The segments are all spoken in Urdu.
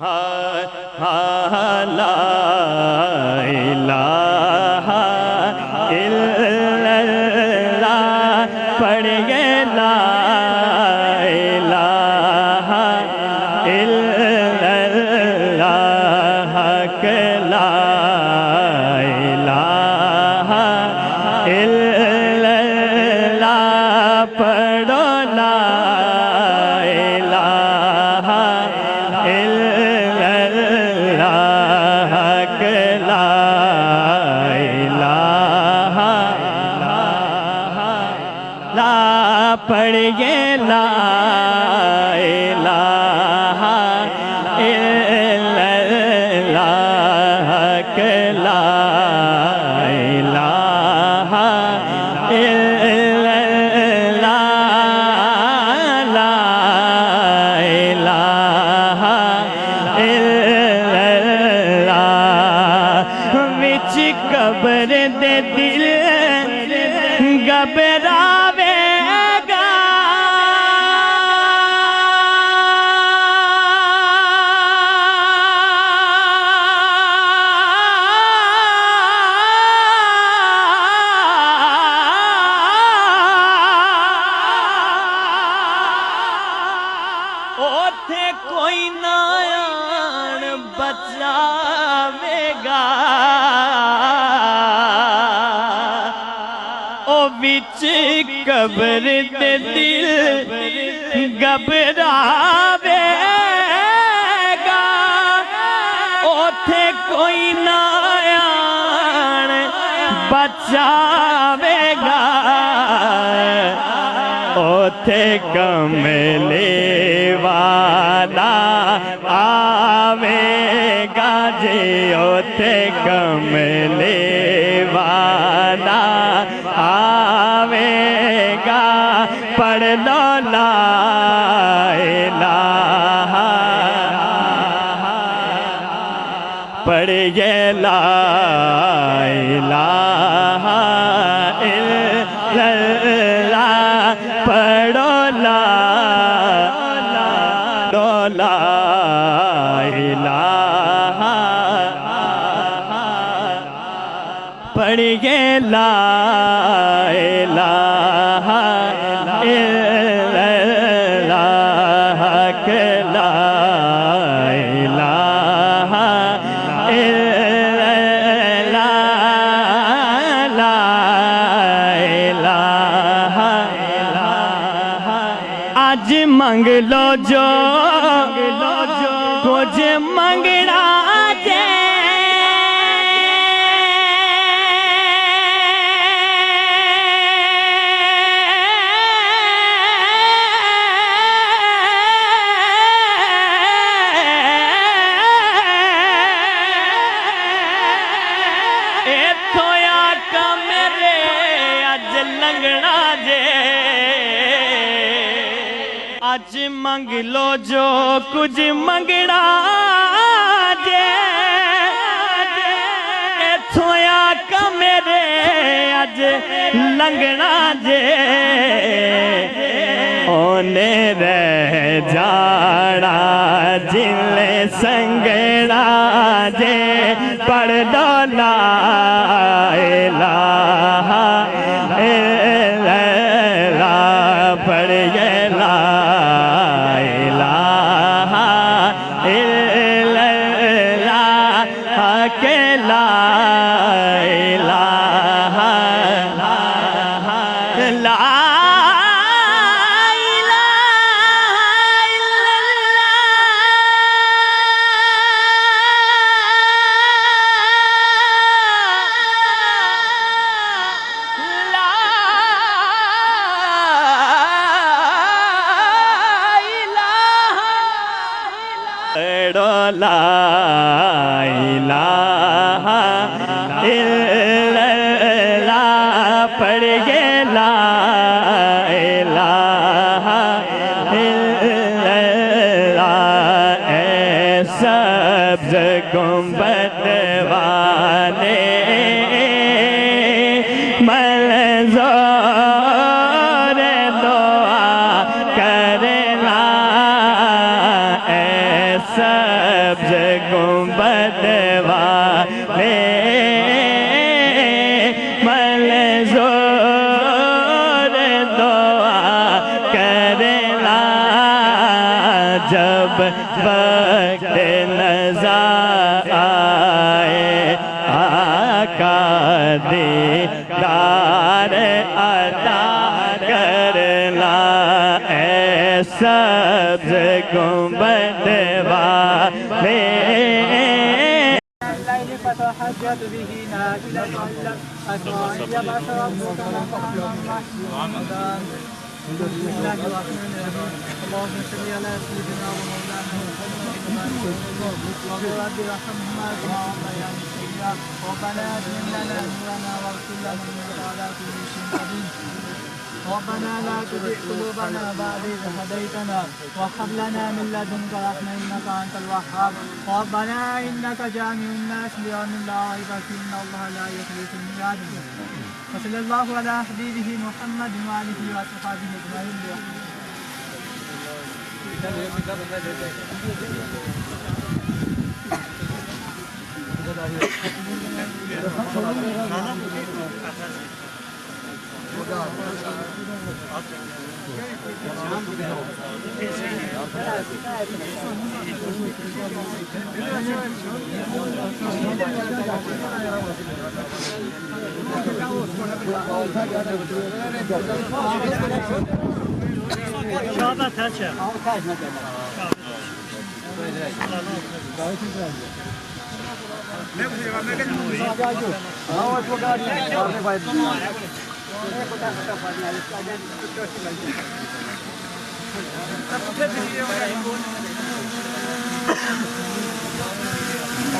لا الہ الا اللہ پڑھیے لا الہ الا اللہ حق لا الہ الا اللہ پڑھو لا الہ الا اللہ حق لا الہ لا پڑھیے لا الہ الا اللہ حق لا الہ الا اللہ لا الہ الا اللہ وچ قبر دے دل گھبراوے گا اوتھے کوئی نہ آن بچاوے گا او وچ قبر دے دل گھبراوے گا اوتھے کوئی نہ آن بچاوے گا اوتھے کملے والا آوے گا جی اوتھے کملے والا آوے گا پڑھ لو لا الہ پڑھیے لا الہ الا اللہ پڑھو لا لا الہ پڑھیے لا الہ الا اللہ حق لا الہ الا اللہ لا الہ آج منگ لو جو کچھ منگنا جے ایتھوں آقا میرے اج لنگنا جے اج منگ لو جو کچھ منگنا جے ایتھوں آقا میرے اج لنگنا جے اونے رہ جانا جلے سنگنا جے پڑھ دو لا الہ الا اللہ پڑھیے لا الہ الا اللہ حق لا الہ لا لا الہ الا اللہ پڑھیے لا الہ الا اللہ اے سبز گنبد والے منظور دعا کرنا اے سبز سبز گنبد والے منظور دعا کرنا جب وقت نظر آئے آقا دیدار عطا کرنا اے سبز گنبد والے فتحجت به نافلة عسى أن يبعث ربك مقاما محمودا. بسم الله الرحمن الرحيم. اللهم صل على سيدنا ومولانا محمد وقل رب ارحمهما كما ربياني صغيرا. ربنا أتمم لنا نورنا واغفر لنا إنك على كل شيء قدير. ربنا لا تزغ قلوبنا بعد إذ هديتنا وهب لنا من لدنك رحمة إنك أنت الوهاب. ربنا إنك جامع الناس ليوم لا ريب فيه إن الله لا يخلف الميعاد. وصلى الله على حبيبه محمد وآله وصحبه أجمعين برحمته.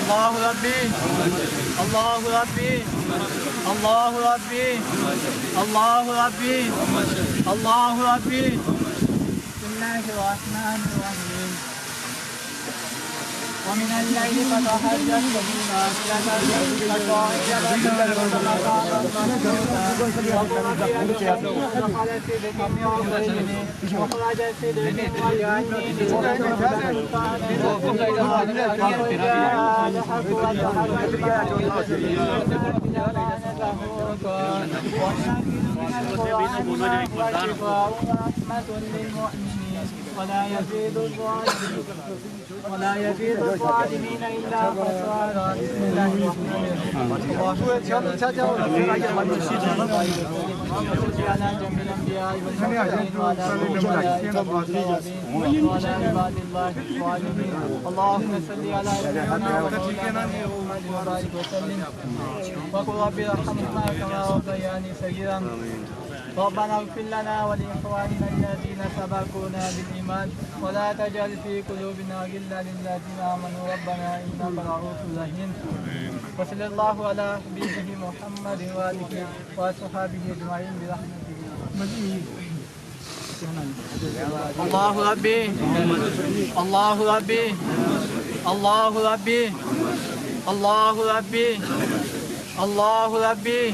الله ربي الله ربي الله ربي الله ربي الله ربي. بسم الله الرحمن الرحيم. ومن الليل فتهجد به نافلة لك عسى أن يبعث ربك مقاما محمودا. وقال صدق من ربه وخرج صدق وجعلني ولا يزيد الظالمين إلا خسارا. بسم الله الرحمن الرحيم. على جميع الأنبياء والمرسلين وعلى الملائكة والصالحين وعلى عباد الله الصالحين. اللهم صل على سيدنا ومولانا محمد وبارك وسلم. وقل رب ارحمهما كما ربياني صغيرا. ربنا اغفر لنا ولإخواننا الذين سبقونا بالإيمان ولا تجعل في قلوبنا غلا للذين آمنوا ربنا إنك رؤوف رحيم. وصلى الله على حبيبه محمد وآله وصحبه أجمعين برحمته. الله ربي الله ربي الله ربي الله ربي الله ربي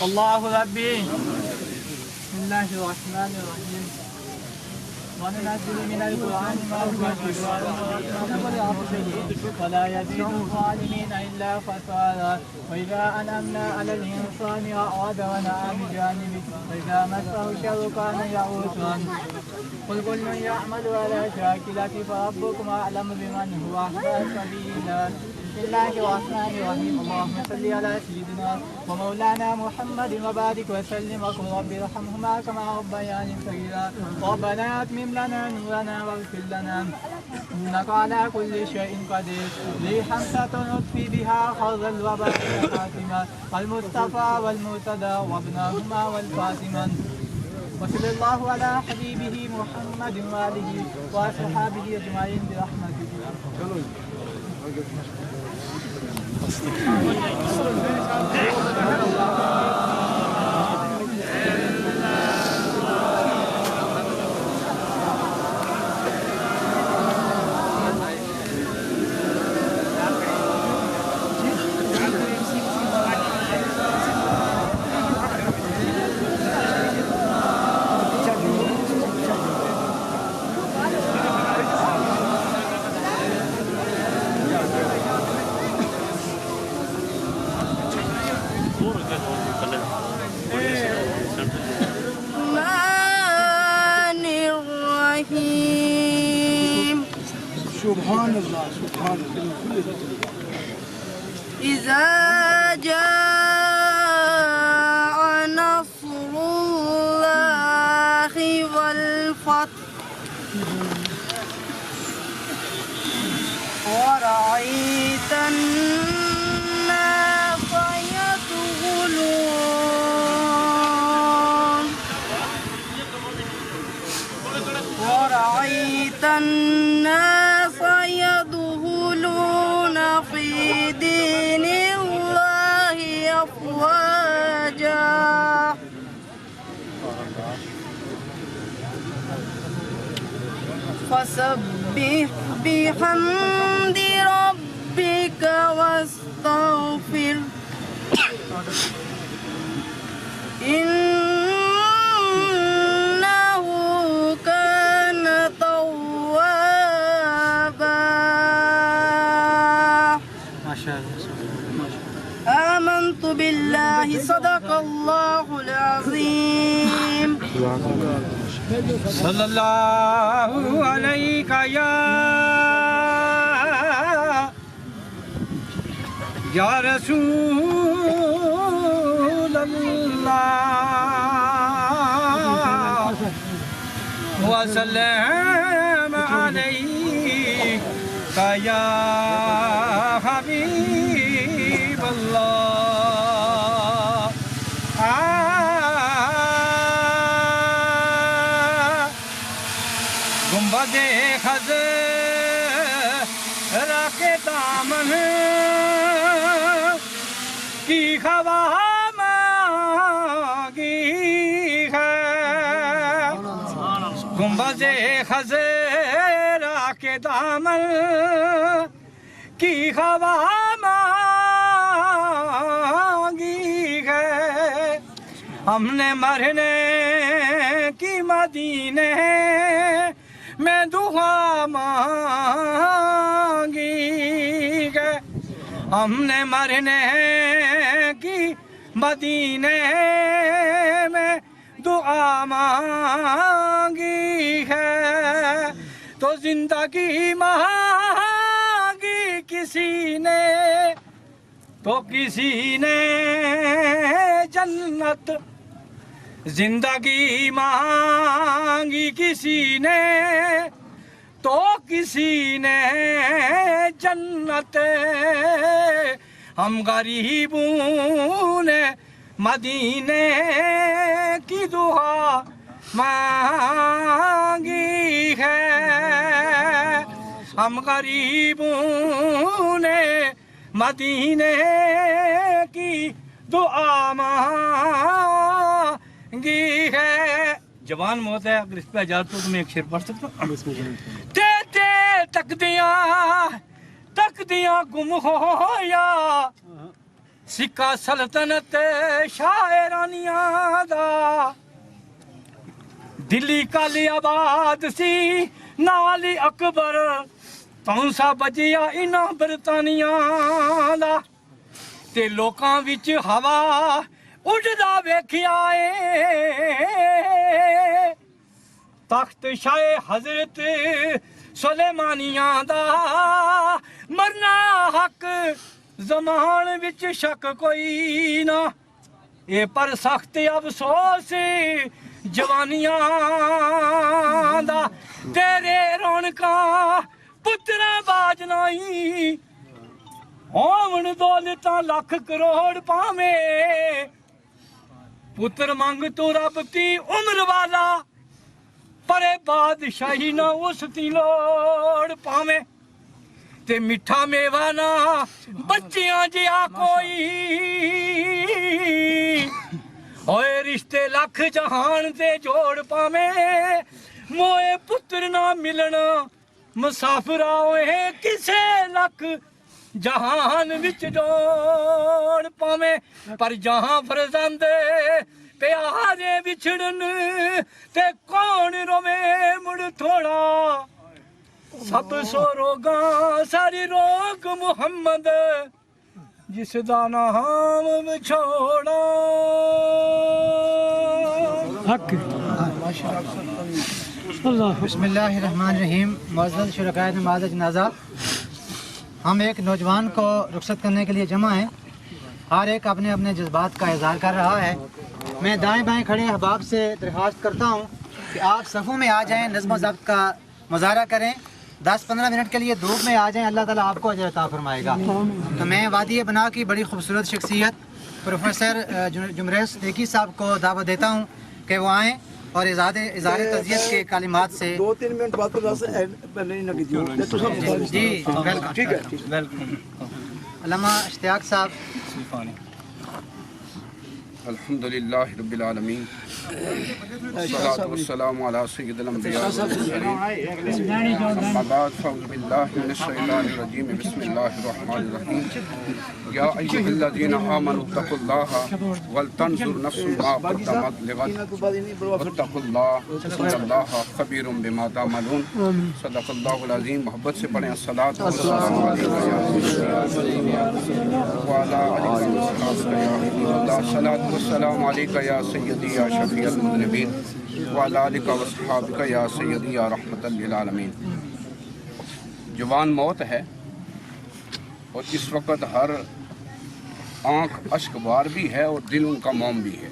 الله ربي. بسم الله الرحمن الرحيم. وننزل من القرآن ما هو شفاء ولا يزيد الظالمين إلا خسارا. وإذا أنعمنا على الإنسان أعرض ونأى بجانبه وإذا مسه الشر كان يئوسا. قل كل يعمل على شاكلته فربكم أعلم بمن هو أهدى سبيلا. بسم الله الرحمن الرحيم. اللهم صل على سيدنا ومولانا محمد وبارك وسلم. وقل رب ارحمهما كما ربياني صغيرا. ربنا أتمم لنا نورنا واغفر لنا إنك على كل شيء قدير. لي حمسة نطفي بها خر الوباء والفاطمة المصطفى والمرتضى وابنهما والفاطمة. وصلى الله على حبيبه محمد وآله وصحبه أجمعين برحمته. سبحان اللہ سبحان اللہ إذا جاء نصر الله والفتح ورأيت الناس يدخلون في دين الله أفواجا فسبح بحمد ربك واستغفر إنه كان توابا ما شاء الله آمنت بالله صدق الله العظيم صلی اللہ علیہ یا رسول اللہ وسلم علیک یا حبیب اللہ گنبد خضرا کے دامن کی ہوا مانگی ہے گنبد خضرا کے دامن کی ہوا مانگی ہے ہم نے مرنے کی مدینے میں دعا مانگی ہے ہم نے مرنے کی مدینے میں دعا مانگی ہے تو زندگی مانگی کسی نے تو کسی نے جنت زندگی مانگی کسی نے تو کسی نے جنت ہم غریبوں نے مدینے کی دعا مانگی ہے ہم غریبوں نے مدینے کی دعا مانگی ہے جوان موت ہے اگر اس پہ اجازت ہو تو میں ایک شعر پڑھ سکتا ہوں تقدیاں گم ہو یا سکہ سلطنت شاعرانیاں دا دلی کالی آباد سی نالی اکبر تونسا بجیا انہاں برطانیاں دا تے لوکاں وچ ہوا اڑدا ویکھیا اے تخت شاہ حضرت سلیمانیاں دا مرنا حق زمان وچ شک کوئی نہ اے پر سخت افسوس جوانیاں دا تیرے رونقاں پتراں باج نہیں ہون دولتاں لاکھ کروڑ پاویں پتر مانگ تو رب تی عمر والا پرے بادشاہی نہ اس تی لوڑ پاویں تے میٹھا میوہ نہ بچیاں جیا کوئی ہوئے رشتے لکھ جہان تے جوڑ پاویں موئے پتر نہ ملنا مسافرہ ہوئے کسے لکھ جہان وچ جوڑ پاویں پر جہاں فرزند پیارے بچھڑن تے کون روے مڑ تھوڑا سب سو روگاں ساری روگ محمد جس دا نام بچھوڑا حق بسم اللہ الرحمن الرحیم. معزز شرکائے نماز جنازہ، ہم ایک نوجوان کو رخصت کرنے کے لیے جمع ہیں. ہر ایک اپنے اپنے جذبات کا اظہار کر رہا ہے. میں دائیں بائیں کھڑے احباب سے درخواست کرتا ہوں کہ آپ صفوں میں آ جائیں، نظم و ضبط کا مظاہرہ کریں. 10-15 منٹ کے لیے دھوپ میں آ جائیں، اللہ تعالیٰ آپ کو اجر عطا فرمائے گا. تو میں وادی بنا کی بڑی خوبصورت شخصیت پروفیسر جمریز صدیقی صاحب کو دعوت دیتا ہوں کہ وہ آئیں اور اظہار تعزیت کے کلمات سے 2-3 منٹ بعد پہلے نہیں لگی تھی. جی ویلکم. ٹھیک ہے. علامہ اشتیاق صاحب. الحمدللہ رب العالمین والصلاة والسلام علی سید الانبیاء والمرسلین اما بعد فاعوذ باللہ من الشیطان الرجیم بسم اللہ الرحمن الرحیم یا ایھا الذین آمنوا اتقوا اللہ ولتنظر نفس ما قدمت لغد واتقوا اللہ ان اللہ خبیر بما تعملون. صدق اللہ العظیم. محبت سے پڑھیں الصلاۃ والسلام علیکہ یا سیدی یا شفیع المذنبین وعلی آلک واصحابک یا سیدی یا رحمۃ للعالمین. جوان موت ہے اور اس وقت ہر آنکھ اشک بار بھی ہے اور دل ان کا موم بھی ہے.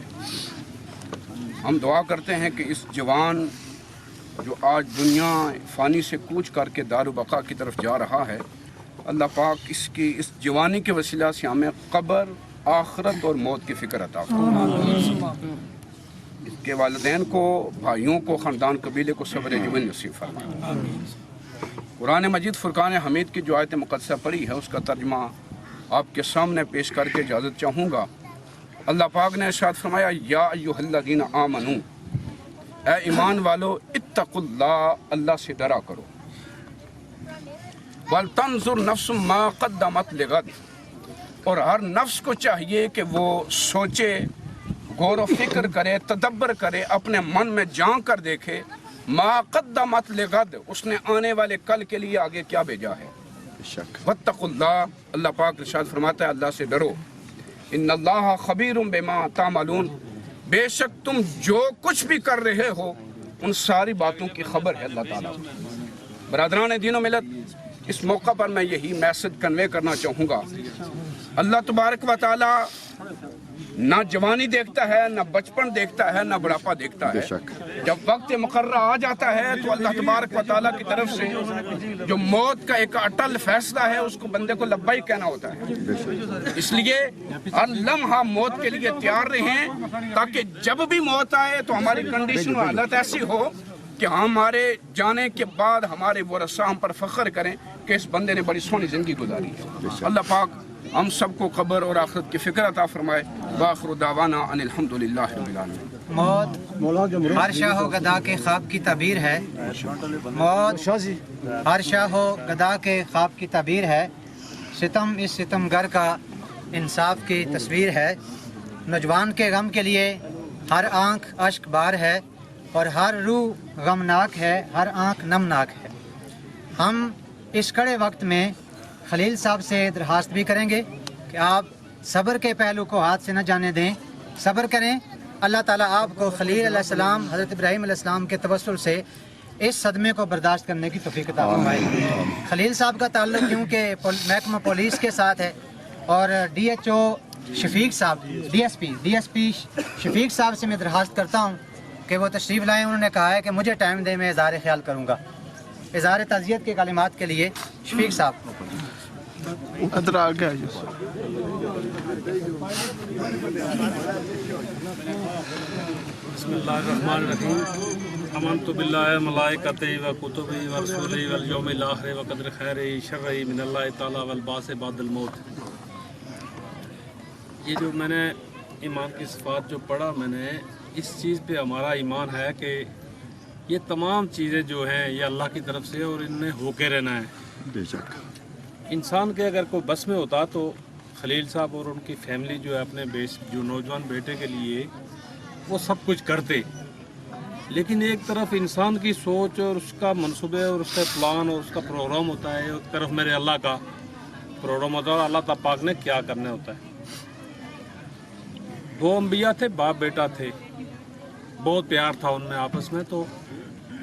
ہم دعا کرتے ہیں کہ اس جوان جو آج دنیا فانی سے کوچ کر کے دار بقا کی طرف جا رہا ہے، اللہ پاک اس جوانی کے وسیلہ سے ہمیں قبر، آخرت اور موت کی فکر عطا فرمائے. اس کے والدین کو، بھائیوں کو، خاندان قبیلے کو صبر جمیل نصیب فرمائے. قرآن مجید فرقان حمید کی جو آیت مقدسہ پڑھی ہے اس کا ترجمہ آپ کے سامنے پیش کر کے اجازت چاہوں گا. اللہ پاک نے ارشاد فرمایا یا ایھا الذین آمنو، اے ایمان والو، اتقوا اللہ، اللہ سے ڈرا کرو. ولتنظر نفس ما قدمت لغد، اور ہر نفس کو چاہیے کہ وہ سوچے، غور و فکر کرے، تدبر کرے، اپنے من میں جان کر دیکھے ما قدمت لغد، اس نے آنے والے کل کے لیے آگے کیا بھیجا ہے. واتقوا اللہ، اللہ پاک ارشاد فرماتا ہے اللہ سے ڈرو. ان اللہ خبیر بما تعملون، بے شک تم جو کچھ بھی کر رہے ہو ان ساری باتوں کی خبر ہے اللہ تعالیٰ. برادران دین و ملت، اس موقع پر میں یہی میسج کنوے کرنا چاہوں گا. اللہ تبارک و تعالیٰ نہ جوانی دیکھتا ہے، نہ بچپن دیکھتا ہے، نہ بڑھاپا دیکھتا ہے. جب وقت مقررہ آ جاتا ہے تو اللہ تبارک و تعالیٰ کی طرف سے جو موت کا ایک اٹل فیصلہ ہے اس کو بندے کو لبیک کہنا ہوتا ہے. اس لیے ہر لمحہ موت کے لیے تیار رہیں تاکہ جب بھی موت آئے تو ہماری کنڈیشن و حالت ایسی ہو کہ ہمارے جانے کے بعد ہمارے ورثاء ہم پر فخر کریں کہ اس بندے نے بڑی سونی زندگی گزاری ہے. اللہ پاک ہم سب کو قبر اور آخرت کی فکر عطا فرمائے. وآخر دعوانا ان الحمدللہ رب العالمین. موت ہر شاہ و گدا کے خواب کی تعبیر ہے. موت ہر شاہ و گدا کے خواب کی تعبیر ہے. ستم اس ستم گر کا انصاف کی تصویر ہے. نوجوان کے غم کے لیے ہر آنکھ اشک بار ہے اور ہر روح غمناک ہے، ہر آنکھ نمناک ہے. ہم اس کڑے وقت میں خلیل صاحب سے درخواست بھی کریں گے کہ آپ صبر کے پہلو کو ہاتھ سے نہ جانے دیں، صبر کریں. اللہ تعالیٰ آپ کو خلیل علیہ السلام، حضرت ابراہیم علیہ السلام کے توسل سے اس صدمے کو برداشت کرنے کی توفیق عطا فرمائے. خلیل صاحب کا تعلق کیونکہ محکمہ پولیس کے ساتھ ہے اور DHO شفیق صاحب، DSP شفیق صاحب سے میں درخواست کرتا ہوں کہ وہ تشریف لائیں. انہوں نے کہا ہے کہ مجھے ٹائم دیں، میں اظہار خیال کروں گا. اظہار تعزیت کے کلمات کے لیے شفیق صاحب. ادھر آ گیا. بسم اللہ الرحمن الرحیم. آمنت باللہ ملائکتہ و کتبہ و رسولہ والیوم الآخر و قدر خیر شر من اللہ تعالی والبعث بعد الموت. یہ جو میں نے ایمان کی صفات جو پڑھا، میں نے اس چیز پہ ہمارا ایمان ہے کہ یہ تمام چیزیں جو ہیں یہ اللہ کی طرف سے اور ان میں ہو کے رہنا ہے. بے شک انسان کے اگر کوئی بس میں ہوتا تو خلیل صاحب اور ان کی فیملی جو ہے اپنے جو نوجوان بیٹے کے لیے وہ سب کچھ کرتے. لیکن ایک طرف انسان کی سوچ اور اس کا منصوبے اور اس کا پلان اور اس کا پروگرام ہوتا ہے، ایک طرف میرے اللہ کا پروگرام ہوتا ہے اور اللہ تعالیٰ پاک نے کیا کرنا ہوتا ہے. 2 انبیاء تھے، باپ بیٹا تھے، بہت پیار تھا ان میں آپس میں. تو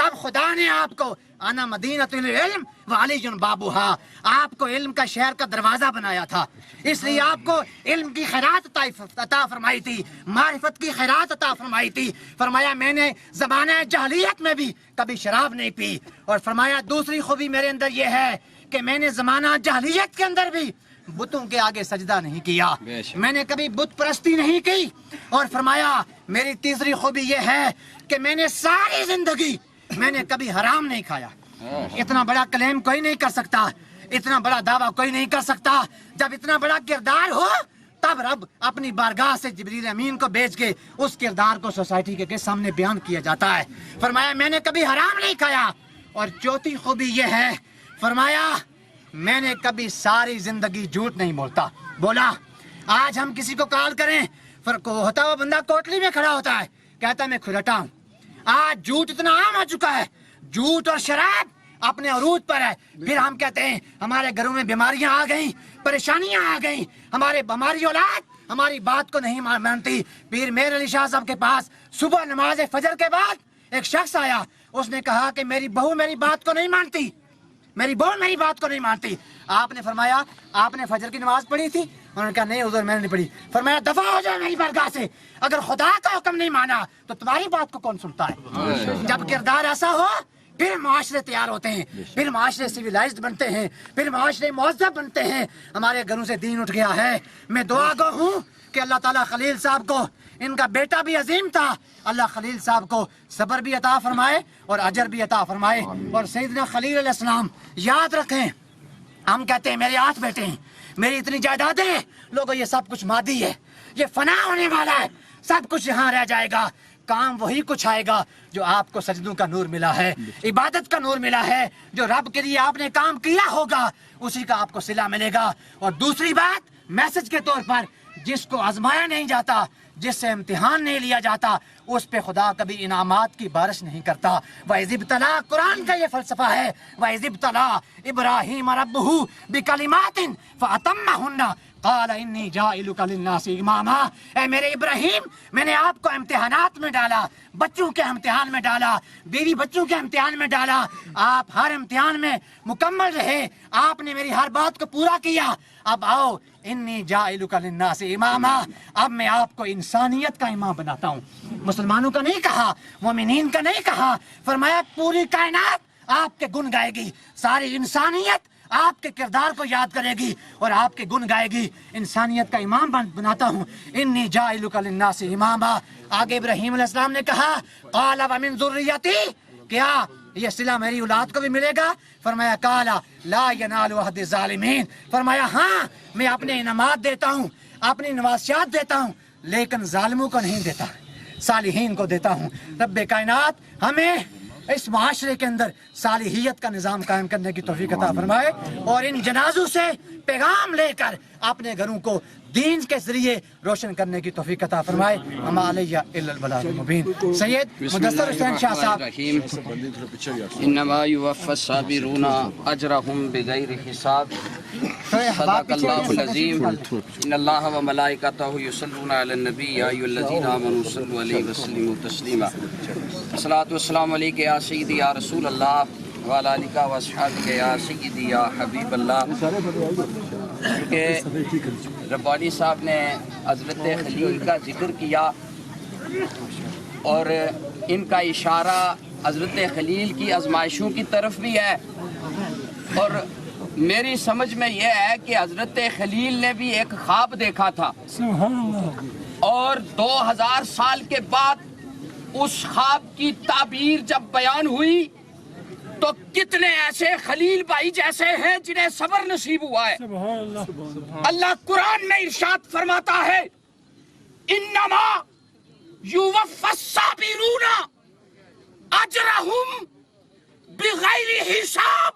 تب خدا نے آپ کو انا مدینۃ العلم وعلی بابوہا، آپ کو علم کا شہر کا دروازہ بنایا تھا، اس لیے آپ کو علم کی خیرات عطا فرمائی تھی، معرفت کی خیرات عطا فرمائی تھی۔ فرمایا میں نے زمانہ جاہلیت میں بھی کبھی شراب نہیں پی، اور فرمایا دوسری خوبی میرے اندر یہ ہے کہ میں نے زمانہ جاہلیت کے اندر بھی بتوں کے آگے سجدہ نہیں کیا، میں نے کبھی بت پرستی نہیں کی، اور فرمایا میری تیسری خوبی یہ ہے کہ میں نے ساری زندگی میں نے کبھی حرام نہیں کھایا۔ اتنا بڑا کلیم کوئی نہیں کر سکتا، اتنا بڑا دعویٰ کوئی نہیں کر سکتا۔ جب اتنا بڑا کردار ہو تب رب اپنی بارگاہ سے جبریل امین کو بھیج کے اس کردار کو سوسائٹی کے سامنے بیان کیا جاتا ہے۔ فرمایا میں نے کبھی حرام نہیں کھایا، اور چوتھی خوبی یہ ہے، فرمایا میں نے کبھی ساری زندگی جھوٹ نہیں بولا۔ آج ہم کسی کو کال کریں، ہوتا ہوا بندہ کوٹلی میں کھڑا ہوتا ہے، کہتا ہے میں کھلٹا ہوں۔ آج جھوٹ اتنا عام ہو چکا ہے، جھوٹ اور شراب اپنے عروج پر ہے۔ پھر ہم کہتے ہیں ہمارے گھروں میں بیماریاں آ گئیں، پریشانیاں آ گئیں، ہماری اولاد ہماری بات کو نہیں مانتی۔ پیر میر علی شاہ صاحب کے پاس صبح نماز فجر کے بعد ایک شخص آیا، اس نے کہا کہ میری بہو میری بات کو نہیں مانتی، میری بہو میری بات کو نہیں مانتی۔ آپ نے فرمایا آپ نے فجر کی نماز پڑھی تھی؟ انہوں نے کہا نہیں حضور میں نے نہیں پڑھی۔ فرمایا دفع ہو جائے میری بارگاہ سے، اگر خدا کا حکم نہیں مانا تو تمہاری بات کو کون سنتا ہے؟ جب کردار ایسا ہو پھر معاشرے تیار ہوتے ہیں، پھر معاشرے سویلائزڈ بنتے ہیں، پھر معاشرے مہذب بنتے ہیں۔ ہمارے گھروں سے دین اٹھ گیا ہے۔ میں دعا گو ہوں کہ اللہ تعالیٰ خلیل صاحب کو، ان کا بیٹا بھی عظیم تھا، اللہ خلیل صاحب کو صبر بھی عطا فرمائے اور اجر بھی عطا فرمائے۔ اور سیدنا خلیل علیہ السلام یاد رکھیں، ہم کہتے ہیں میرے 8 بیٹے ہیں، میری اتنی جائیدادیں ہیں، لوگوں یہ سب کچھ مادی ہے، یہ فنا ہونے والا ہے، سب کچھ یہاں رہ جائے گا، کام وہی کچھ آئے گا جو آپ کو سجدوں کا نور ملا ہے، عبادت کا نور ملا ہے، جو رب کے لیے آپ نے کام کیا ہوگا اسی کا آپ کو صلہ ملے گا۔ اور دوسری بات میسج کے طور پر، جس کو آزمایا نہیں جاتا، جس سے امتحان نہیں لیا جاتا، اس پہ خدا کبھی انعامات کی بارش نہیں کرتا۔ وَإِذِ ابْتَلَىٰ، قرآن کا یہ فلسفہ ہے، وَإِذِ ابْتَلَىٰ إِبْرَاهِيمَ رَبُّهُ بِكَلِمَاتٍ فَأَتَمَّهُنَّ قال انی جاعلک للناس اماما۔ اے میرے ابراہیم، میں نے آپ کو امتحانات میں ڈالا، بچوں کے امتحان میں ڈالا، بیوی بچوں کے امتحان میں ڈالا، آپ ہر امتحان میں مکمل رہے، آپ نے میری ہر بات کو پورا کیا۔ اب آؤ انی جاعلک للناس اماما، اب میں آپ کو انسانیت کا امام بناتا ہوں۔ مسلمانوں کا نہیں کہا، مومنین کا نہیں کہا، فرمایا پوری کائنات آپ کے گن گائے گی، ساری انسانیت آپ کے کردار کو یاد کرے گی اور آپ کے گن گائے گی۔ انسانیت کا امام بناتا ہوں، انی جاعلک للناس اماما۔ آگے ابراہیم علیہ السلام نے کہا قال ومن ذریتی، کیا یہ صلہ میری اولاد کو بھی ملے گا؟ فرمایا قال لا ینال عہد الظالمین، فرمایا ہاں میں اپنے انعامات دیتا ہوں، اپنی نواسیات دیتا ہوں، لیکن ظالموں کو نہیں دیتا، صالحین کو دیتا ہوں۔ رب کائنات ہمیں اس معاشرے کے اندر صالحیت کا نظام قائم کرنے کی توفیق عطا فرمائے، اور ان جنازوں سے پیغام لے کر اپنے گھروں کو دین کے ذریعے روشن کرنے کی توفیق عطا فرمائے۔ وما علیہ الا البلاغ المبین۔ سید مدثر حسین شاہ صاحب۔ انما یوفی الصابرون اجرهم بغیر حساب، صدق اللہ العظیم۔ ان اللہ و ملائکتہ یصلون علی النبی یا ایھا الذین آمنوا صلوا علیہ وسلموا تسلیما۔ الصلاۃ والسلام علیک یا سیدی یا رسول اللہ وعلی آلک و اصحابک یا سیدی یا حبیب اللہ۔ کہ ربانی صاحب نے حضرت خلیل کا ذکر کیا اور ان کا اشارہ حضرت خلیل کی آزمائشوں کی طرف بھی ہے، اور میری سمجھ میں یہ ہے کہ حضرت خلیل نے بھی ایک خواب دیکھا تھا، اور 2000 سال کے بعد اس خواب کی تعبیر جب بیان ہوئی تو کتنے ایسے خلیل بھائی جیسے ہیں جنہیں صبر نصیب ہوا ہے۔ اللہ قرآن میں ارشاد فرماتا ہے انما یوفی الصابرون اجرهم بغیر حساب۔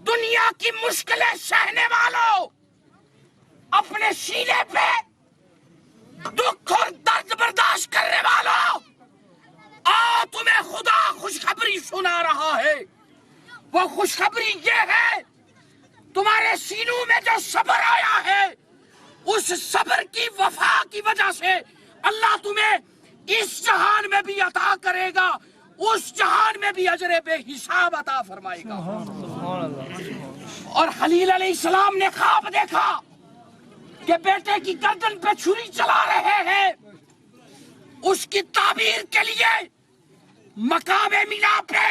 دنیا کی مشکلیں سہنے والوں، اپنے سینے پہ دکھ اور درد برداشت کرنے والوں، تمہیں خدا خوشخبری سنا رہا ہے۔ وہ خوشخبری یہ ہے تمہارے سینوں میں جو صبر آیا ہے، اس صبر کی وفا کی وجہ سے اللہ تمہیں اس جہان میں بھی عطا کرے گا اس جہان میں بھی اجر بے حساب عطا فرمائے گا. اور خلیل علیہ السلام نے خواب دیکھا کہ بیٹے کی گردن پہ چھری چلا رہے ہیں. اس کی تعبیر کے لیے مقام مینا پہ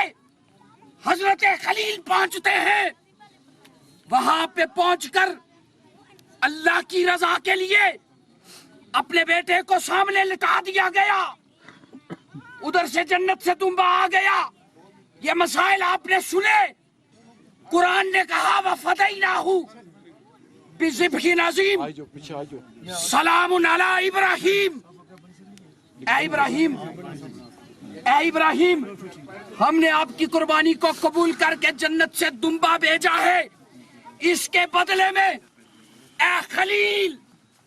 حضرت خلیل پہنچتے ہیں. وہاں پہ پہنچ کر اللہ کی رضا کے لیے اپنے بیٹے کو سامنے لٹا دیا گیا. ادھر سے جنت سے دمبا آ گیا. یہ مسائل آپ نے سنے. قرآن نے کہا وَفَدَيْنَاهُ بِذِبْحٍ عَظِيمٍ سلام علی ابراہیم. اے ابراہیم ہم نے آپ کی قربانی کو قبول کر کے جنت سے دمبا بھیجا ہے. اس کے بدلے میں اے خلیل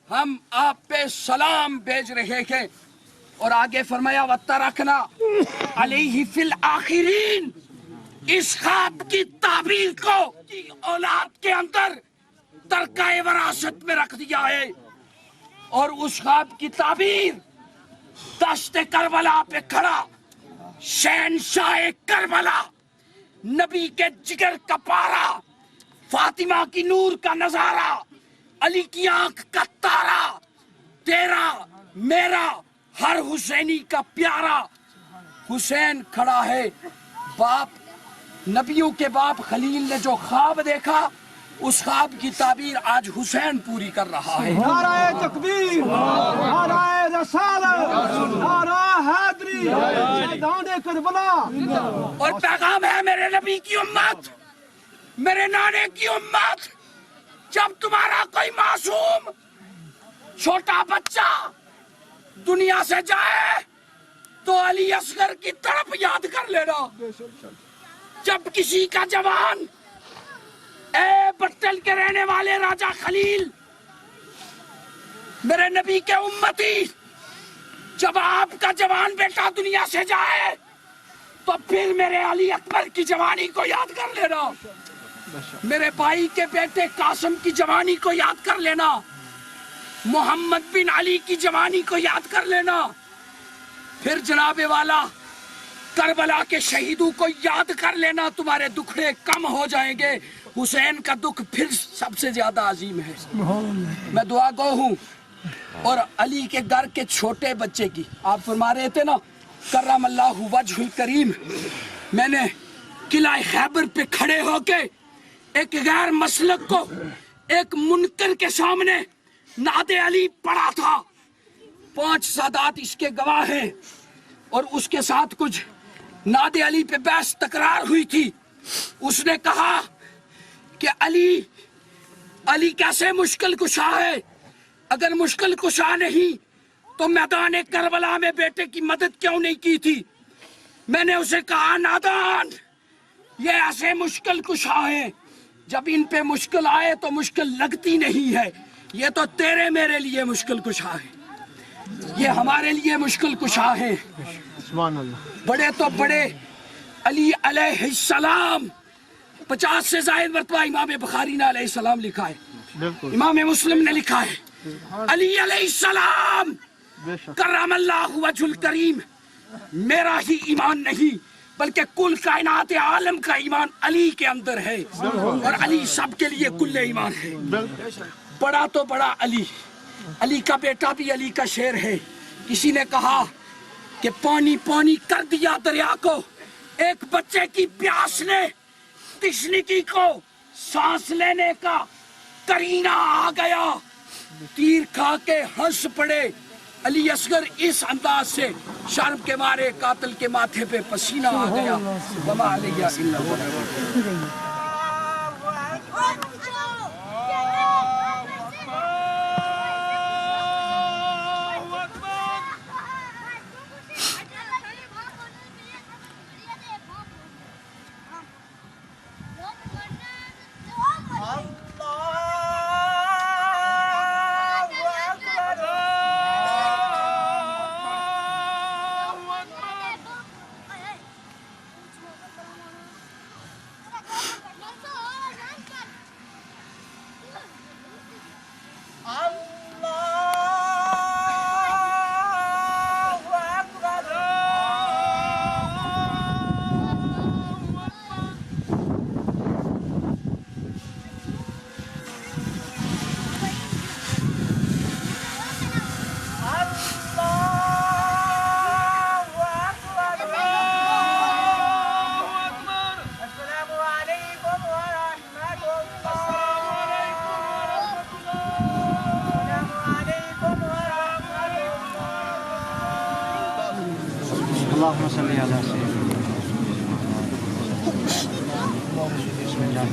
ہم آپ پہ سلام بھیج رہے ہیں. اور آگے فرمایا وَتَرَكْنَا عَلَيْهِ فِي الْآخِرِينَ. اس خواب کی تعبیر کو اولاد کے اندر ترکہ وراثت میں رکھ دیا ہے. اور اس خواب کی تعبیر دشت کربلا پہ کھڑا شہنشاہ کربلا، نبی کے جگر کا پارا، فاطمہ کی نور کا نظارہ، علی کی آنکھ کا تارا، تیرا میرا ہر حسینی کا پیارا حسین کھڑا ہے. باپ نبیوں کے باپ خلیل نے جو خواب دیکھا اس خواب کی تعبیر آج حسین پوری کر رہا ہے. نعرہ تکبیر، نعرہ رسالت، نعرہ حیدری، میدان کربلا. اور پیغام ہے میرے نبی کی امت، میرے نانے کی امت، جب تمہارا کوئی معصوم چھوٹا بچہ دنیا سے جائے تو علی اصغر کی طرف یاد کر لینا. جب کسی کا جوان، اے بٹل کے رہنے والے راجہ خلیل، میرے نبی کے امتی، جب آپ کا جوان بیٹا دنیا سے جائے تو پھر میرے علی اکبر کی جوانی کو یاد کر لینا. میرے بھائی کے بیٹے قاسم کی جوانی کو یاد کر لینا. محمد بن علی کی جوانی کو یاد کر لینا. پھر جناب والا کربلا کے شہیدوں کو یاد کر لینا. تمہارے دکھڑے کم ہو جائیں گے. حسین کا دکھ پھر سب سے زیادہ عظیم ہے. میں دعا گو ہوں. اور علی کے گھر کے چھوٹے بچے کی آپ فرما رہے تھے نا کرم اللہ وجہ الکریم. میں نے قلعہ خیبر پہ کھڑے ہو کے ایک غیر مسلک کو ایک منکر کے سامنے نعت علی پڑھا تھا. 5 سادات اس کے گواہ ہیں. اور اس کے ساتھ کچھ نعت علی پہ بحث تکرار ہوئی تھی. اس نے کہا کہ علی کیسے مشکل کشا ہے. اگر مشکل کشا نہیں تو میدان کربلا میں بیٹے کی مدد کیوں نہیں کی تھی. میں نے اسے کہا نادان، یہ ایسے مشکل کشا ہے، جب ان پہ مشکل آئے تو مشکل لگتی نہیں ہے. یہ تو تیرے میرے لیے مشکل کشا ہے، یہ ہمارے لیے مشکل کشا ہے. بڑے تو بڑے علی علیہ السلام 50 سے زائد مرتبہ امام بخاری نے علیہ السلام لکھا ہے، امام مسلم نے لکھا ہے علی علیہ السلام کرم اللہ وجہ الکریم. میرا ہی ایمان نہیں بلکہ کل کائنات عالم کا ایمان علی کے اندر ہے، اور علی سب کے لیے کل ایمان ہے. بڑا تو بڑا علی، علی کا بیٹا بھی علی کا شعر ہے. کسی نے کہا کہ پانی پانی کر دیا دریا کو، ایک بچے کی پیاس نے تشنگی کو سانس لینے کا کرینہ آ گیا. تیر کھا کے ہنس پڑے علی اصغر اس انداز سے، شرم کے مارے قاتل کے ماتھے پہ پسینہ آ گیا. وما علیہ الا البلاغ. اللهم صل على سيدنا بسم الله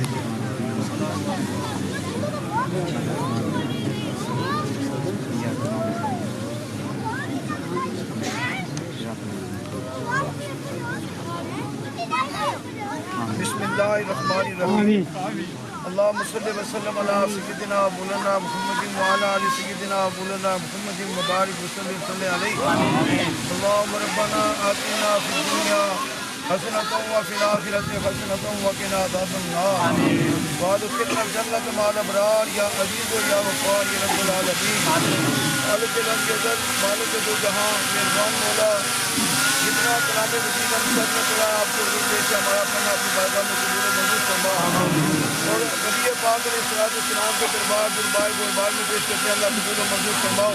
بسم الله الرحمن الرحيم اللهم صل وسلم على سيدنا مولانا محمد وعلى ال سيدنا مولانا محمد مبارك وسلم صلى عليه اللهم ربنا آتنا في الدنيا حسنة وفي الآخرة حسنة وقنا عذاب النار وادخلنا الجنة مع الأبرار يا عزيز يا غفار يا رب العالمين مالک لم یزل مالک دو جہاں مہربان مولا جتنا کلام مجید ہم سب نے پڑھا آپ کو حضور سے ہمارا پڑھنا اپنی بارگاہ میں قبول و منظور فرما اور نبی پاک علیہ الصلوۃ والسلام کے دربار میں پیش کرتے ہیں اللہ قبول و منظور فرماؤ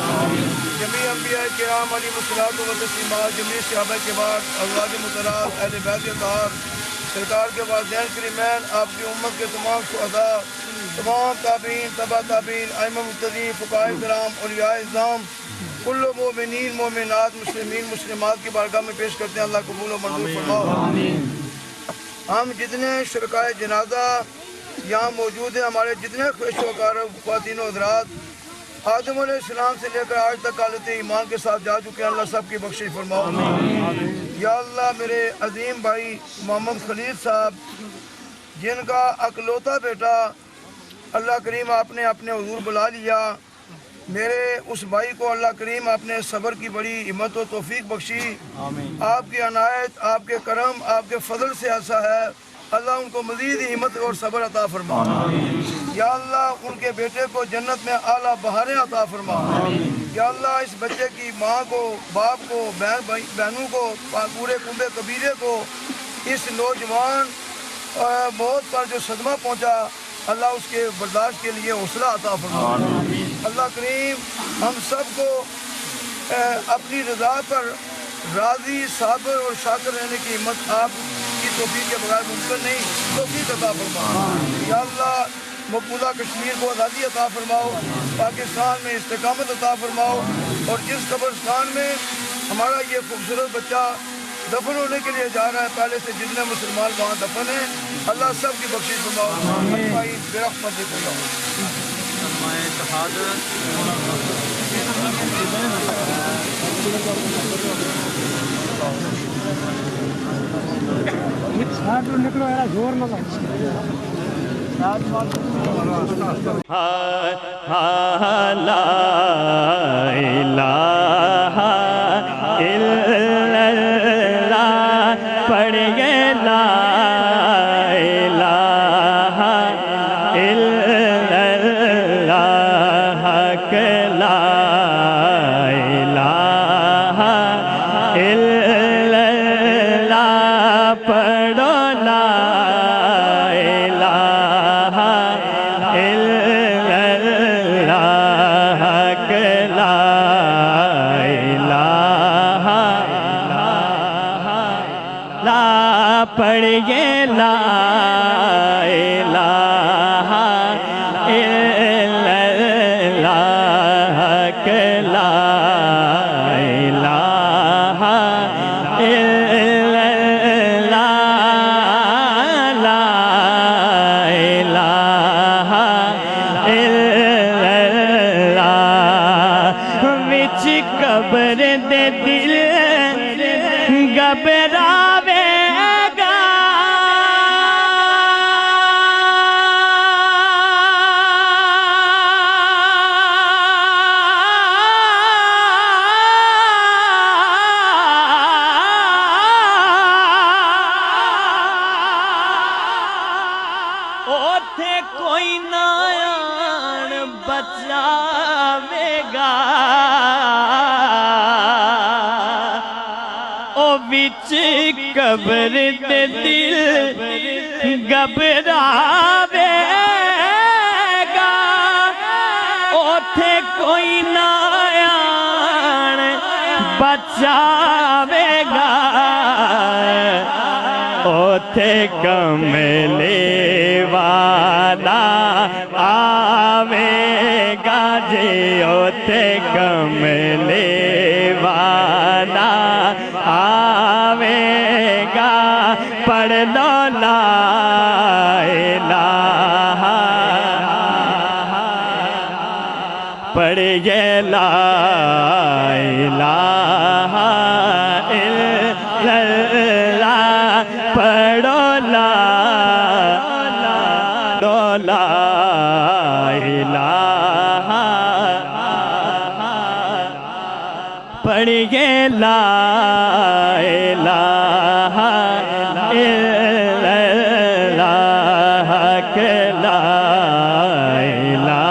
جمیع انبیاء کرام علیہ الصلوۃ والتسلیمات جمیع صحابہ کے بعد ازواج مطہرات اہل بیت اطہار سرکار کے والدین کریمین آپ کی امت کے تمام شہداء تمام تابعین تبع تابعین ائمہ مقتدین فقہاء کرام اولیاء اعظام کل مومنین مومنات مسلمین مسلمات کی بارگاہ میں پیش کرتے ہیں اللہ قبول و منظور فرماؤ ہم جتنے شرکائے جنازہ یہاں موجود ہیں ہمارے جتنے خوش وقار خواتین و حضرات آدم علیہ السلام سے لے کر آج تک حالت ایمان کے ساتھ جا چکے ہیں اللہ سب کی بخشش فرماؤ یا اللہ میرے عظیم بھائی محمد خلیل صاحب جن کا اکلوتا بیٹا اللہ کریم آپ نے اپنے حضور بلا لیا میرے اس بھائی کو اللہ کریم آپ نے صبر کی بڑی ہمت و توفیق بخشی آپ کی عنایت آپ کے کرم آپ کے فضل سے ایسا ہے اللہ ان کو مزید ہمت اور صبر عطا فرما یا اللہ ان کے بیٹے کو جنت میں اعلیٰ بہاریں عطا فرما یا اللہ اس بچے کی ماں کو باپ کو بہنوں کو پورے کنبے قبیلے کو اس نوجوان موت پر جو صدمہ پہنچا اللہ اس کے برداشت کے لیے حوصلہ عطا فرما اللہ کریم ہم سب کو اپنی رضا پر راضی صابر اور شاکر رہنے کی ہمت آپ کی توفیق کے بغیر ممکن نہیں توفیق عطا فرما یا اللہ مقبوضہ کشمیر کو آزادی عطا فرماؤ پاکستان میں استقامت عطا فرماؤ اور جس قبرستان میں ہمارا یہ خوبصورت بچہ دفن ہونے کے لیے جا رہا ہے پہلے سے جتنے مسلمان وہاں دفن ہیں اللہ سب کی بخشش فرماؤ برحمتک لا الہ الا اللہ پڑھیے لا الہ الا اللہ حق لا الہ الا اللہ پڑھو لا الہ الا اللہ حق لا الہ لا پڑھیے لا الہ الا اللہ حق لا الہ الا اللہ لا الہ الا اللہ وچ قبر دے دل گھبراوے گا اوتھے کوئی نہ آن بچاوے گا او بچ قبر دے دل گھبراوے گا اوتھے کوئی نہ آن بچاوے گا اوتھے کملے والا آوے گا جی اوتھے کملے والا آوے پڑھیے لا الہ الا اللہ پڑھو لا الہ پڑھیے لا الہ الا اللہ کہ لا الہ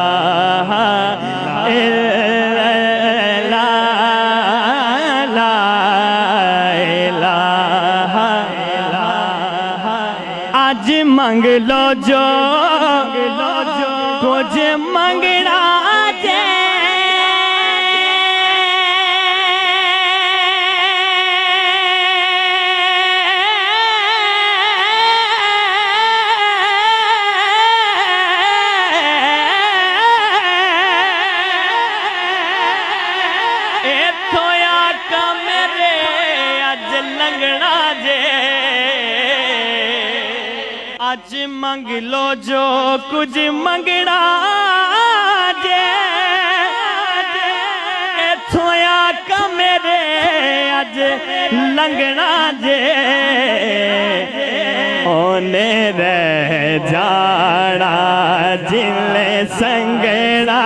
الا اللہ لا الہ آج منگ لو جو کچھ منگنا آج منگ لو جو کچھ منگنا جے ایتھوں آقا میرے اج لنگنا جے اونے رہ جانا جلے سنگنا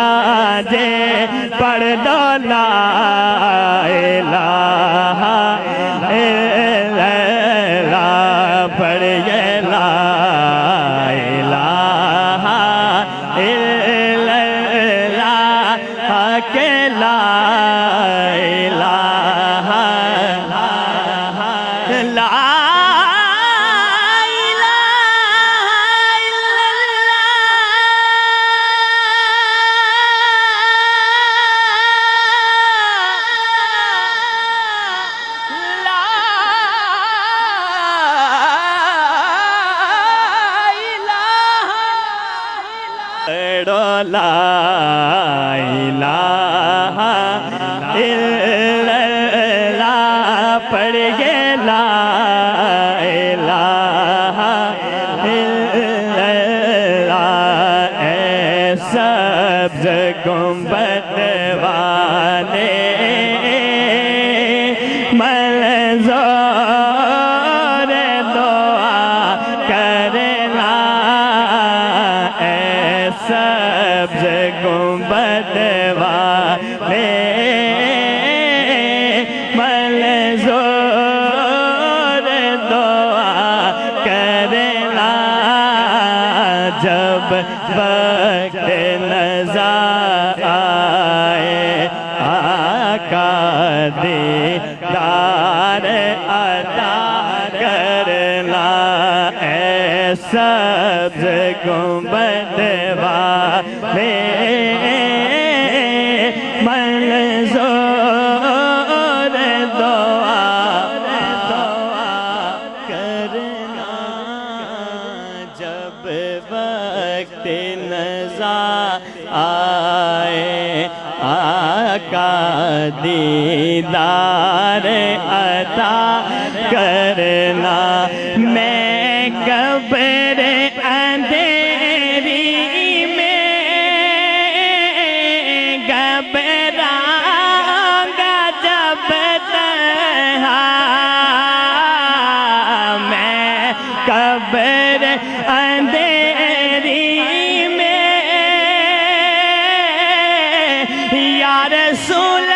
جے پڑھ دو لا الہ الا اللہ پڑھیے لا لا الہ الا اللہ پڑھیے لا الہ الا اللہ اے سبز گنبد والے منظور دعا کرنا اے سبز گنبد والے منظور دعا کرنا جب وقت نظر آئے آقا دیدار عطا کرنا اے سبز گنبد والے منظور دعا کرنا جب وقت نظر آئے آقا دیدار عطا کرنا میں قبر اندھیری میں گھبراؤں گا جب تنہا میں قبر اندھیری میں یا رسول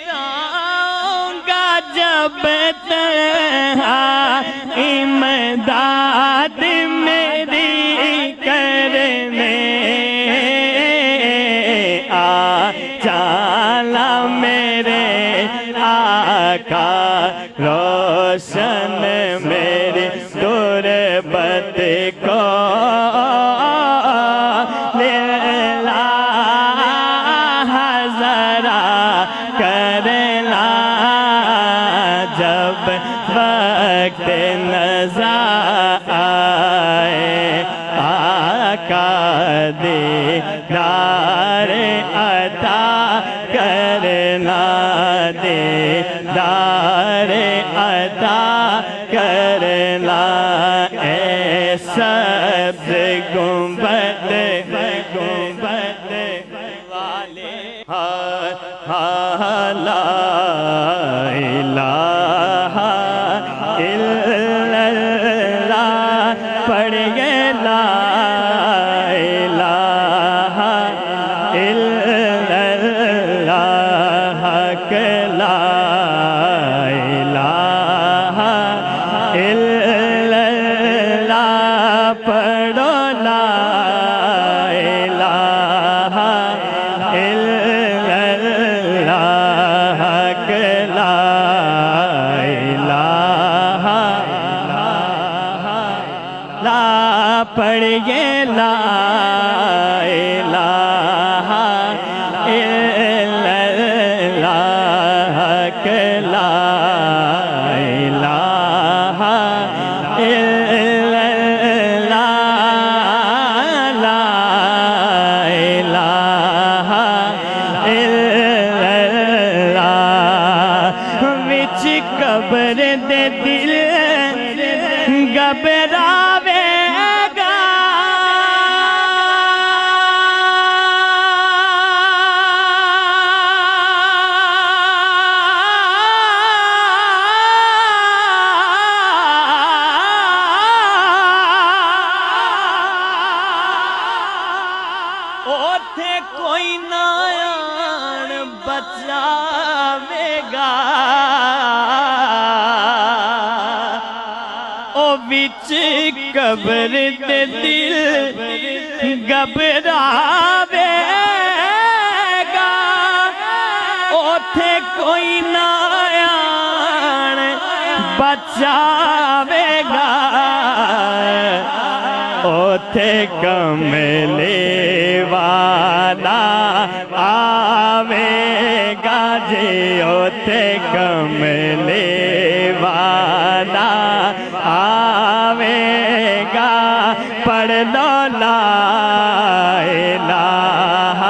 گھبراؤں گا جب تنہا امداد میری کرنے کا دیدار عطا کرنا دیدار عطا کرنا اے سبز گنبد والے لا الہ الا اللہ پڑھیے لا الہ الا اللہ حق لا الہ الا اللہ پڑھو لا الہ الا اللہ حق لا الہ لا پڑھیے لا الہ الا اللہ حق لا الہ الا اللہ لا الہ الا اللہ وچ قبر دے دل گھبراوے گا اوتھے کوئی نہ آن بچاوے گا او وچ قبر دے دل گھبراوے گا اوتھے کوئی نہ آن بچاوے گا اوتھے کملے والا آوے گا جی اوتھے کملے والا آوے گا پڑھ لو لا الہ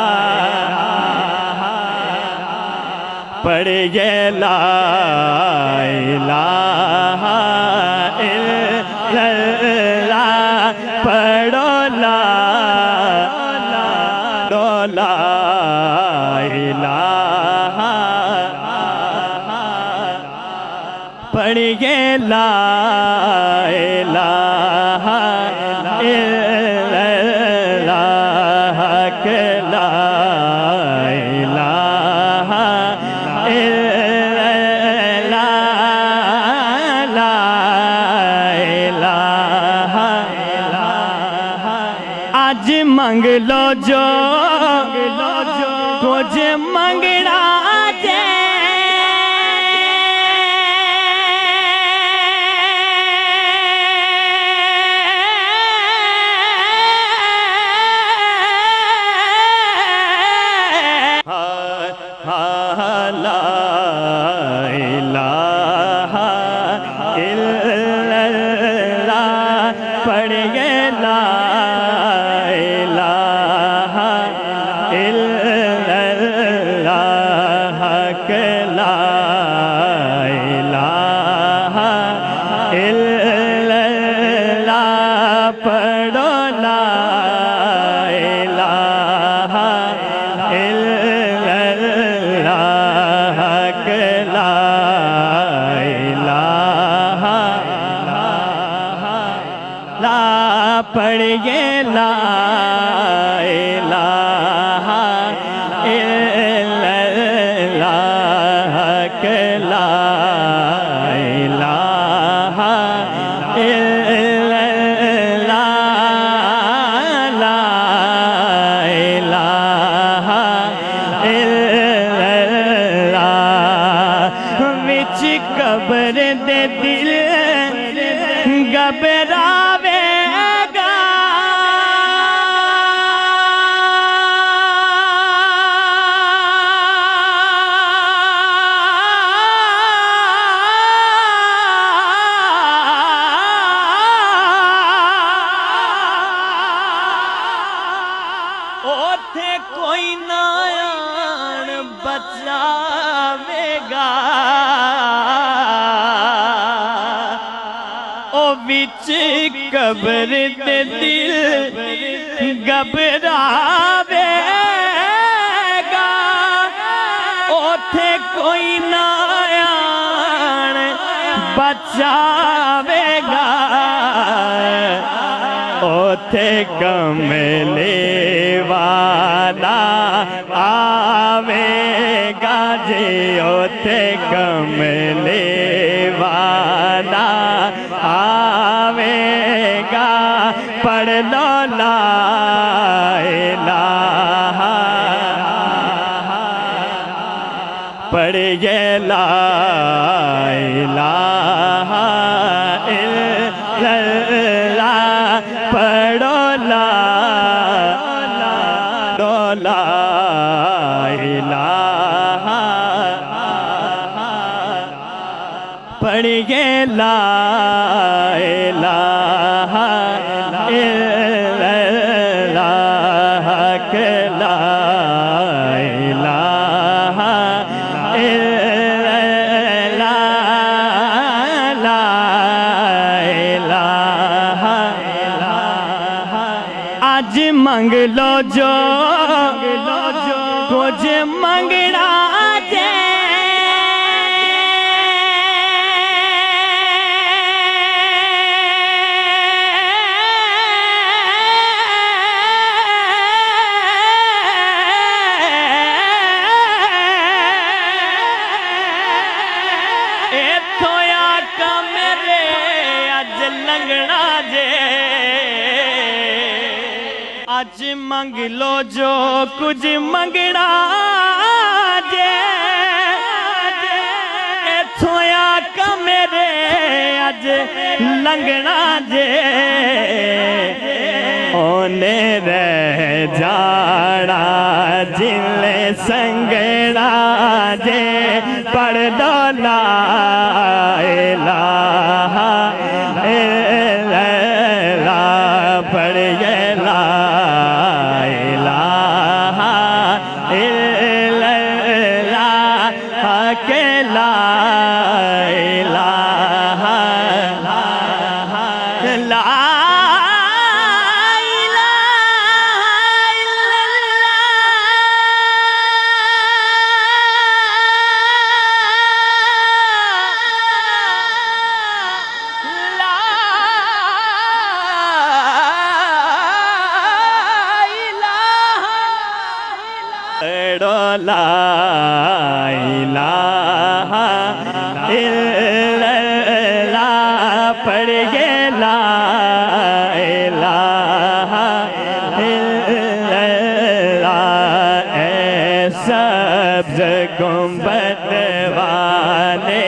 پڑھیے لا الہ الا اللہ پڑھو لا لا الہ پڑھیے لا الہ الا اللہ حق لا الہ الا اللہ لا الہ آج منگ لو جو کچھ منگنا جے لا الہ الا اللہ پڑھیے لا الہ الا اللہ حق لا الہ الا اللہ پڑھو لا الہ الا اللہ حق لا الہ لا پڑھیے لا الہ الا اللہ حق لا الہ الا اللہ لا الہ الا اللہ وچ قبر دے دل گھبراوے گا اوتھے کوئی نہ آن بچاوے گا او وچ قبر دے دل گھبراوے گا اوتھے کوئی نہ آن بچاوے گا اوتھے کملے والا آوے گا جی اوتھے کملے والا آوے گا پڑھ لو لا الہ پڑھیے لا الہ الا اللہ پڑھو لا الہ پڑھیے لا الہ الا اللہ کہ لا الہ الا اللہ لا الہ آج منگ لو جو کچھ منگنا جے ایتھوں آقا میرے اج لنگنا جے اج منگ لو جو کچھ منگنا جے ایتھوں آقا میرے اج لنگنا جے اونے رہ جانا جلے سنگنا جے پڑھ دو لا الہ الا اللہ پڑھیے لا الہ الا اللہ کہ لا الہ لا لا الہ الا اللہ پڑھیے لا الہ الا اللہ اے سبز گنبد والے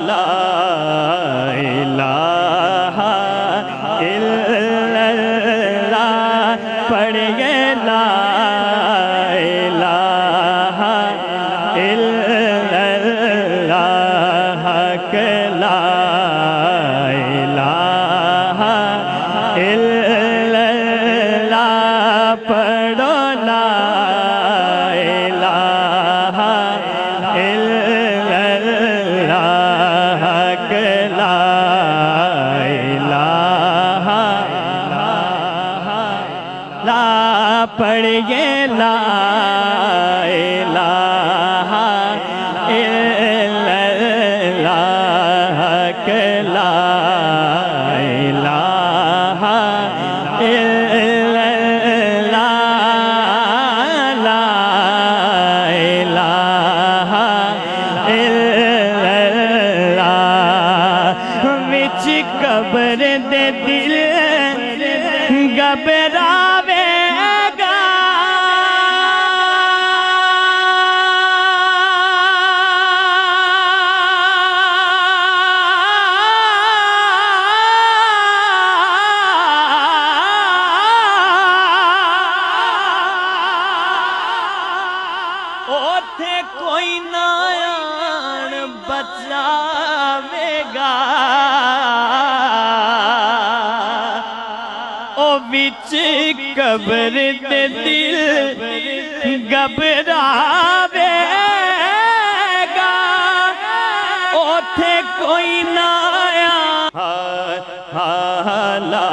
لا الہ الا اللہ پڑھیے لا الہ الا اللہ کہ لا الہ الا اللہ پڑھو لا الہ الا اللہ کہ لا الہ لا پڑھیے لا الہ الا اللہ کہ لا الہ الا اللہ لا الہ الا اللہ وچ قبر دے دل گھبراوے گا اوتھے کوئی نہ آن بچاوے گا بچ قبر دے دل گھبراوے گا اوتھے کوئی نہ آیا لا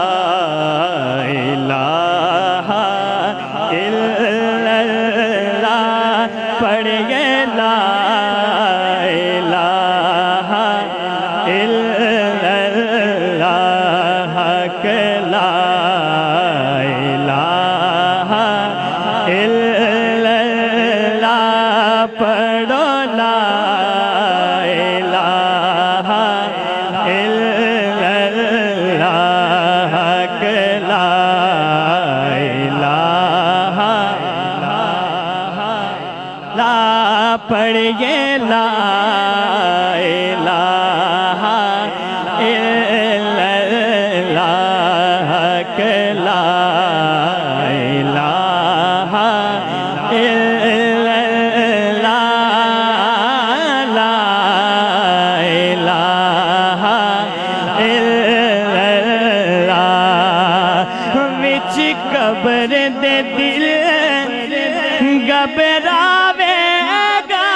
الہ الا اللہ پڑھیے لا الہ الا اللہ کہ لا الہ الا اللہ پڑھو لا الہ الا اللہ کہ لا الہ لا پڑھیے لا الہ الا اللہ کہ لا الہ الا اللہ لا الہ الا اللہ وچ قبر دے دل گھبراوے گا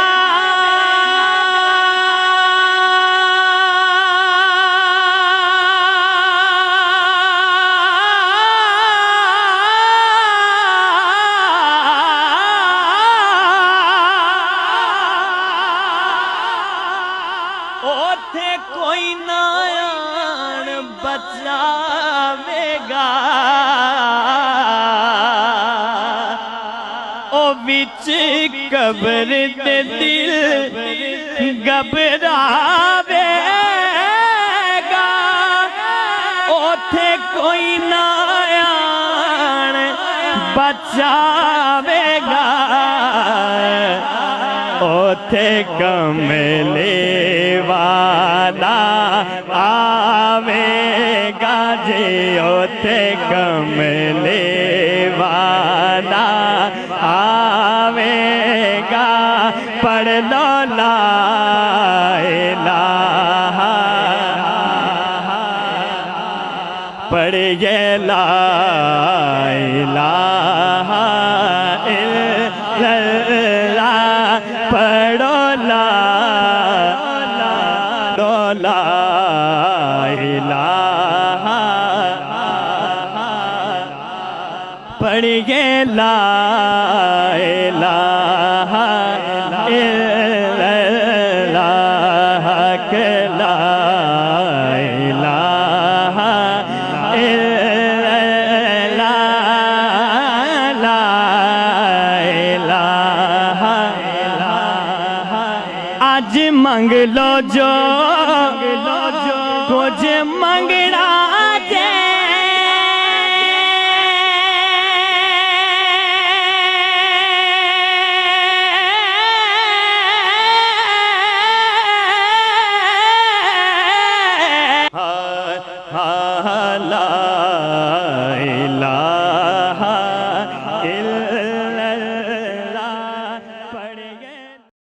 اوتھے کوئی نہ آن بچاوے گا او بچ قبر دے دل گھبراوے گا اوتھے کوئی نہ آن بچاوے گا اوتھے کملے والا آوے گا جی اوتھے کملے والا آوے گا پڑھ لو لا الہ پڑھیے لا الہ الا اللہ پڑھو لا لا الہ پڑھیے لا الہ الا اللہ کہ لا الہ الا اللہ لا الہ آج منگ لو جو کچھ منگنا جے لا الہ